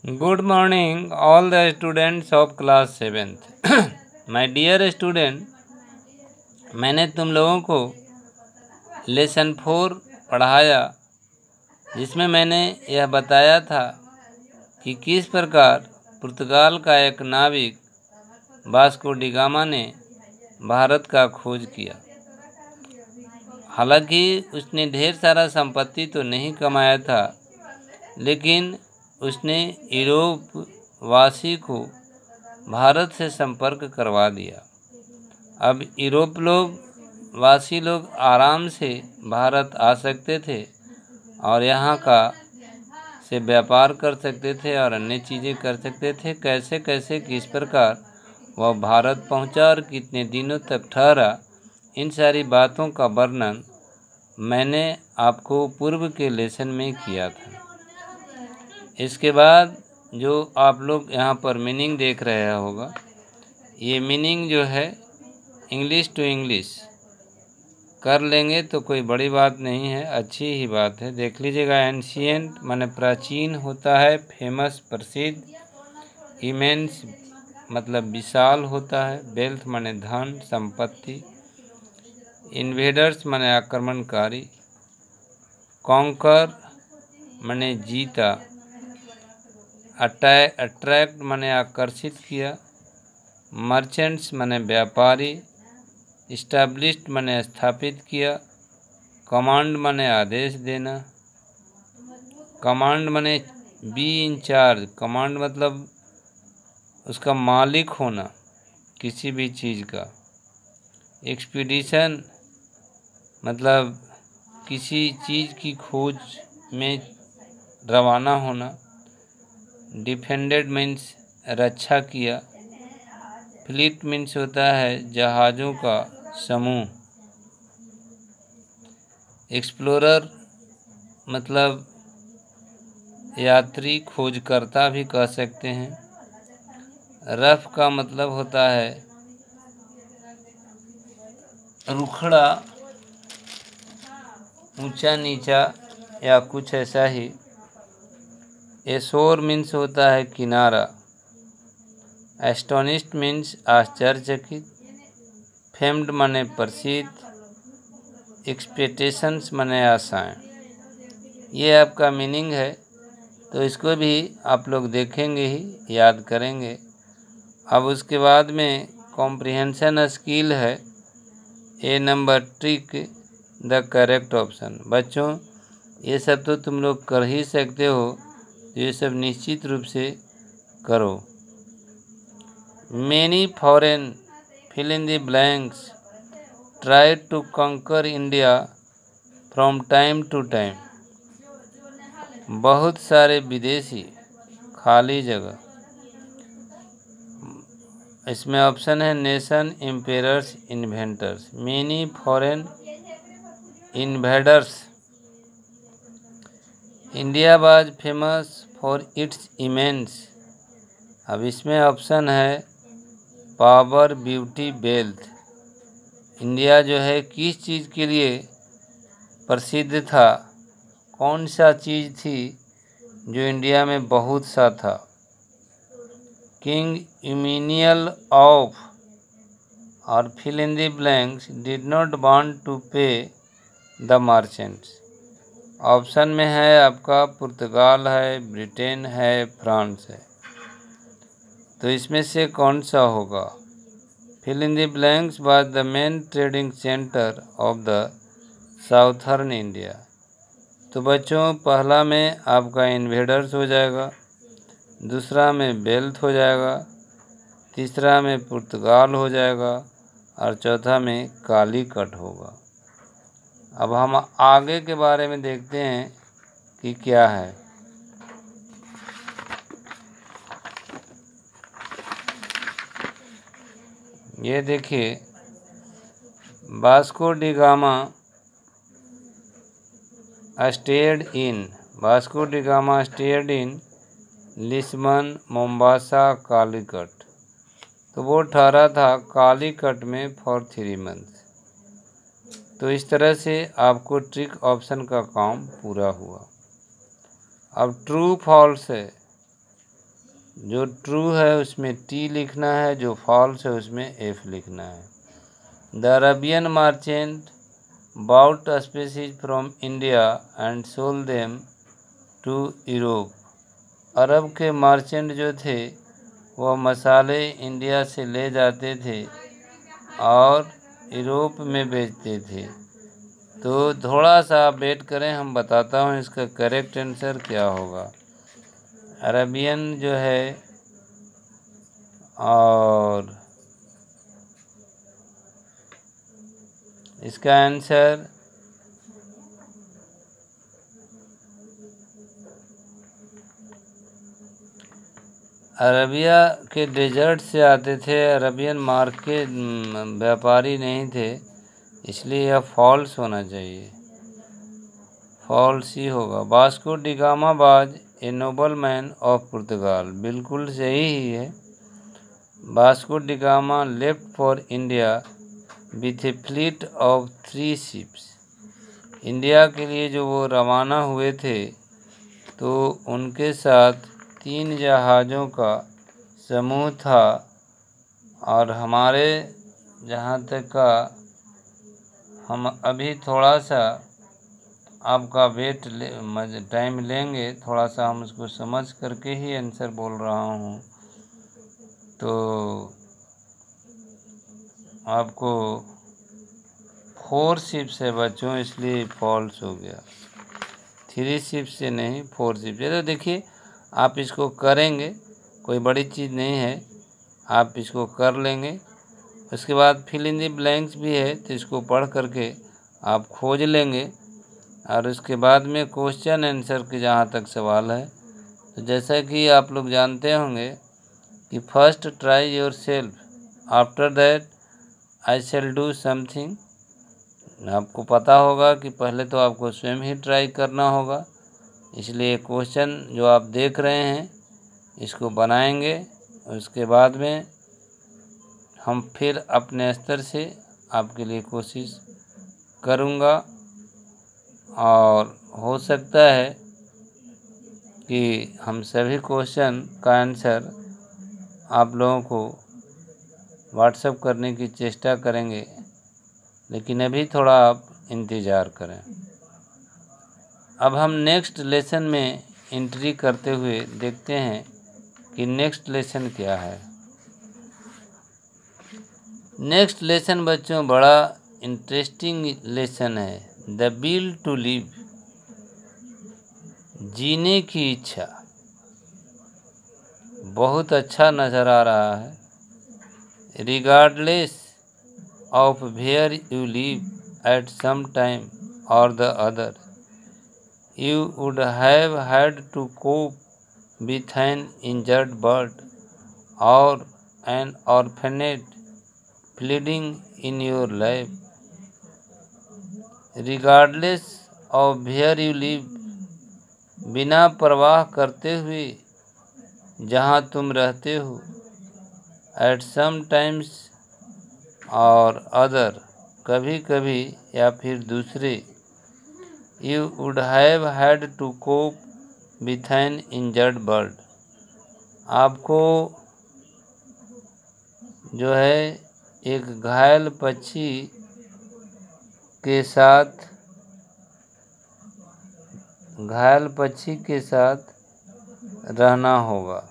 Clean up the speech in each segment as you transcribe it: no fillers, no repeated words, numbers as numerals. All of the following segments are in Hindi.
Good morning, all the students of class 7th. My dear student, मैंने तुम लोगों को लेसन 4 पढ़ाया, जिसमें मैंने यह बताया था कि किस प्रकार पुर्तगाल का एक नाविक वास्को डी गामा ने भारत का खोज किया। हालांकि उसने ढेर सारा संपत्ति तो नहीं कमाया था, लेकिन उसने यूरोप वासी को भारत से संपर्क करवा दिया। अब यूरोप वासी लोग आराम से भारत आ सकते थे और यहाँ का से व्यापार कर सकते थे और अन्य चीज़ें कर सकते थे। कैसे कैसे किस प्रकार वह भारत पहुँचा और कितने दिनों तक ठहरा, इन सारी बातों का वर्णन मैंने आपको पूर्व के लेसन में किया था। इसके बाद जो आप लोग यहाँ पर मीनिंग देख रहे होगा, ये मीनिंग जो है इंग्लिश टू इंग्लिश कर लेंगे तो कोई बड़ी बात नहीं है, अच्छी ही बात है। देख लीजिएगा। एंशिएंट माने प्राचीन होता है, फेमस प्रसिद्ध, इमेंस मतलब विशाल होता है, वेल्थ माने धन संपत्ति, इन्वेडर्स माने आक्रमणकारी, कॉन्कर माने जीता, अट्रैक्ट माने आकर्षित किया, मर्चेंट्स माने व्यापारी, इस्टेब्लिश्ड माने स्थापित किया, कमांड माने आदेश देना, कमांड माने बी इन चार्ज, कमांड मतलब उसका मालिक होना किसी भी चीज़ का, एक्सपीडिशन मतलब किसी चीज़ की खोज में रवाना होना, डिफेंडेड मीन्स रक्षा किया, फ्लीट मीन्स होता है जहाज़ों का समूह, एक्सप्लोरर मतलब यात्री खोजकर्ता भी कह सकते हैं, रफ का मतलब होता है रुखड़ा, ऊंचा नीचा या कुछ ऐसा ही, एशोर मीन्स होता है किनारा, एस्टोनिश्ड मीन्स आश्चर्यचकित, फेम्ड माने प्रसिद्ध, एक्सपेक्टेशंस माने आशाएं। ये आपका मीनिंग है, तो इसको भी आप लोग देखेंगे ही, याद करेंगे। अब उसके बाद में कॉम्प्रिहेंशन स्किल है, A number trick the correct option. बच्चों, ये सब तो तुम लोग कर ही सकते हो, ये सब निश्चित रूप से करो। Many foreign fill in the blanks tried to conquer India from time to time. बहुत सारे विदेशी खाली जगह, इसमें ऑप्शन है nation, Ampere's, inventors. Many foreign invaders, India was famous for its immense. अब इसमें ऑप्शन है पावर, ब्यूटी, वेल्थ। इंडिया जो है किस चीज़ के लिए प्रसिद्ध था, कौन सा चीज़ थी जो इंडिया में बहुत सा था। किंग इमीनियल ऑफ और fill in the blanks did not want to pay the merchants. Option में है आपका पुर्तगाल है, ब्रिटेन है, फ्रांस है, तो इसमें से कौन सा होगा। Fill in the blanks was the main trading centre of the southern India. तो बच्चों, पहला में आपका इन्वेडर्स हो जाएगा, दूसरा में वेल्थ हो जाएगा, तीसरा में पुर्तगाल हो जाएगा और चौथा में कालीकट होगा। अब हम आगे के बारे में देखते हैं कि क्या है। ये देखिए, Vasco da gamma stayed in Lisbon, Mombasa, Calicut. तो वो ठहरा था कालीकट में फॉर 3 मंथ। तो इस तरह से आपको ट्रिक ऑप्शन का काम पूरा हुआ। अब ट्रू फॉल्स है, जो ट्रू है उसमें टी लिखना है, जो फॉल्स है उसमें एफ लिखना है। The Arabian merchant bought species from India and sold them to Europe। अरब के मर्चेंट जो थे वह मसाले इंडिया से ले जाते थे और यूरोप में बेचते थे। तो थोड़ा सा आप वेट करें, हम बताता हूँ इसका करेक्ट आंसर क्या होगा। अरबियन जो है और इसका आंसर अरबिया के डेजर्ट से आते थे। अरबियन मार्केट व्यापारी नहीं थे, इसलिए यह फॉल्स होना चाहिए, फॉल्स ही होगा। Vasco da Gama was a nobleman of Portugal, बिल्कुल सही ही है। Vasco da Gama left for India with a fleet of 3 ships. India के लिए जो वो रवाना हुए थे तो उनके साथ 3 जहाज़ों का समूह था। और हमारे जहाँ तक का हम अभी थोड़ा सा आपका टाइम लेंगे, थोड़ा सा हम उसको समझ करके ही आंसर बोल रहा हूँ। तो आपको 4 शिप्स है बच्चों, इसलिए फॉल्स हो गया। 3 शिप्स से नहीं, 4 शिप्स से। तो देखिए आप इसको करेंगे, कोई बड़ी चीज़ नहीं है, आप इसको कर लेंगे। उसके बाद फिल इन दी ब्लैंक्स भी है, तो इसको पढ़ करके आप खोज लेंगे। और उसके बाद में क्वेश्चन आंसर के जहाँ तक सवाल है, तो जैसा कि आप लोग जानते होंगे कि first try your self, after that I shall do something. आपको पता होगा कि पहले तो आपको स्वयं ही ट्राई करना होगा, इसलिए क्वेश्चन जो आप देख रहे हैं इसको बनाएंगे। उसके बाद में हम फिर अपने स्तर से आपके लिए कोशिश करूँगा, और हो सकता है कि हम सभी क्वेश्चन का आंसर आप लोगों को व्हाट्सएप करने की चेष्टा करेंगे, लेकिन अभी थोड़ा आप इंतज़ार करें। अब हम नेक्स्ट लेसन में एंट्री करते हुए देखते हैं कि नेक्स्ट लेसन क्या है। नेक्स्ट लेसन बच्चों बड़ा इंटरेस्टिंग लेसन है। द विल टू लिव, जीने की इच्छा। बहुत अच्छा नज़र आ रहा है। Regardless of where you live at some time और the other, you would have had to cope with an injured bird or an orphanage pleading in your life. Regardless of where you live, बिना परवाह करते हुए जहाँ तुम रहते हो, at some times और other, कभी कभी या फिर दूसरे, You would have had to cope with an injured bird, आपको जो है एक घायल पक्षी के साथ रहना होगा,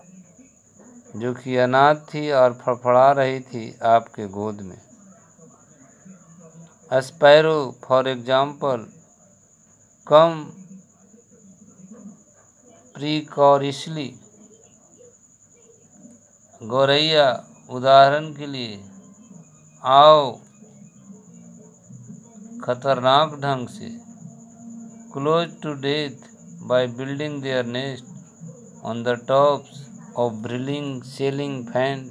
जो कि अनाथ थी और फड़फड़ा रही थी आपके गोद में। Sparrow for example come precariously, गौरैया उदाहरण के लिए आओ खतरनाक ढंग से। Close to death by building their nest on the tops of whirling ceiling fans,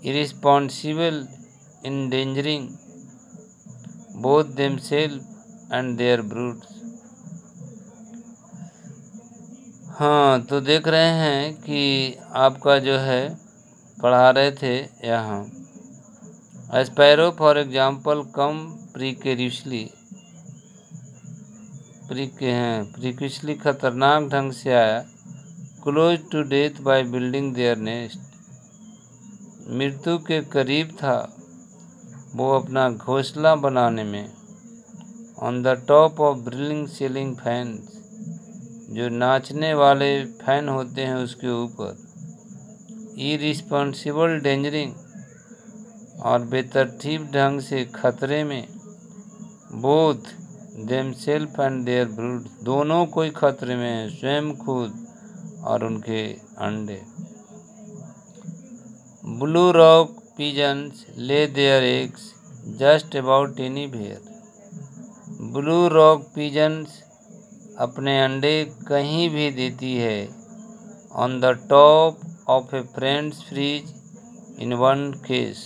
irresponsible endangering both themselves and their broods. हाँ, तो देख रहे हैं कि आपका जो है पढ़ा रहे थे यहाँ, sparrow for example come precariously खतरनाक ढंग से आया, close to death by building their nest, मृत्यु के करीब था वो अपना घोंसला बनाने में। On the top of whirling ceiling fans, जो नाचने वाले फैन होते हैं उसके ऊपर। इरिस्पॉन्सिबल डेंजरिंग, और बेतरतीब ढंग से खतरे में। Both themselves and their brood, दोनों कोई खतरे में हैं, स्वयं खुद और उनके अंडे। Blue rock pigeons lay their eggs just about anywhere, blue rock pigeons अपने अंडे कहीं भी देती है। On the top of a friend's fridge in one case,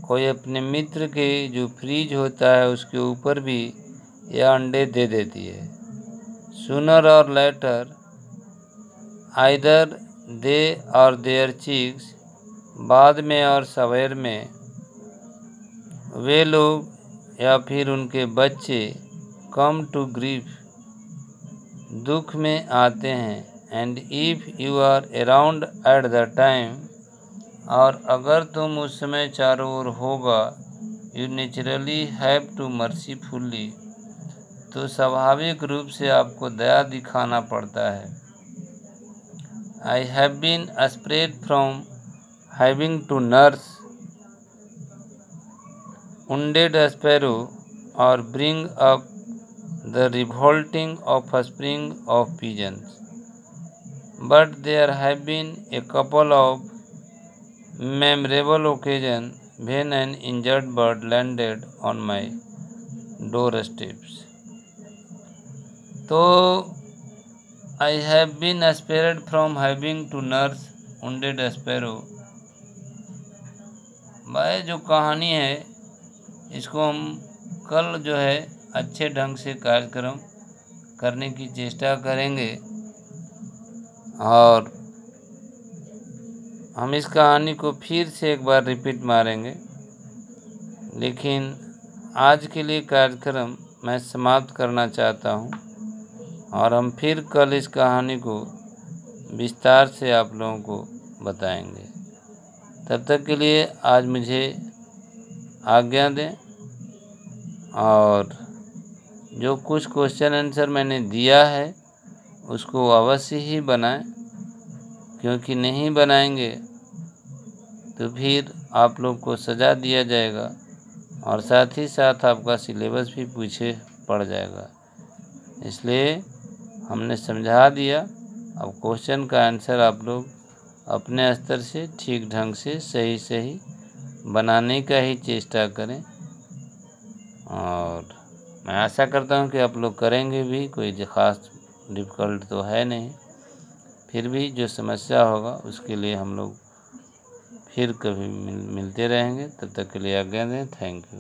कोई अपने मित्र के जो फ्रिज होता है उसके ऊपर भी यह अंडे दे देती है। सूनर और लेटर आइदर दे और देयर चिक्स, बाद में और सवेर में वे लोग या फिर उनके बच्चे कम टू ग्रीफ, दुख में आते हैं। And if you are around at the time, और अगर तुम उस समय चारों ओर होगा, you naturally have to mercifully, तो स्वाभाविक रूप से आपको दया दिखाना पड़ता है। I have been spread from having to nurse wounded sparrow or bring up the revolting offspring of pigeons, but there have been a couple of memorable occasions when an injured bird landed on my doorsteps. तो I have been spared from having to nurse wounded sparrow, वह जो कहानी है इसको हम कल जो है अच्छे ढंग से कार्यक्रम करने की चेष्टा करेंगे, और हम इस कहानी को फिर से एक बार रिपीट मारेंगे। लेकिन आज के लिए कार्यक्रम मैं समाप्त करना चाहता हूँ, और हम फिर कल इस कहानी को विस्तार से आप लोगों को बताएंगे। तब तक के लिए आज मुझे आज्ञा दें, और जो कुछ क्वेश्चन आंसर मैंने दिया है उसको अवश्य ही बनाएं, क्योंकि नहीं बनाएंगे तो फिर आप लोग को सज़ा दिया जाएगा, और साथ ही साथ आपका सिलेबस भी पीछे पड़ जाएगा। इसलिए हमने समझा दिया, अब क्वेश्चन का आंसर आप लोग अपने स्तर से ठीक ढंग से सही बनाने का ही चेष्टा करें, और मैं आशा करता हूं कि आप लोग करेंगे भी, कोई ख़ास डिफ़िकल्ट तो है नहीं। फिर भी जो समस्या होगा उसके लिए हम लोग फिर कभी मिलते रहेंगे। तब तक के लिए आज्ञा दें। Thank you.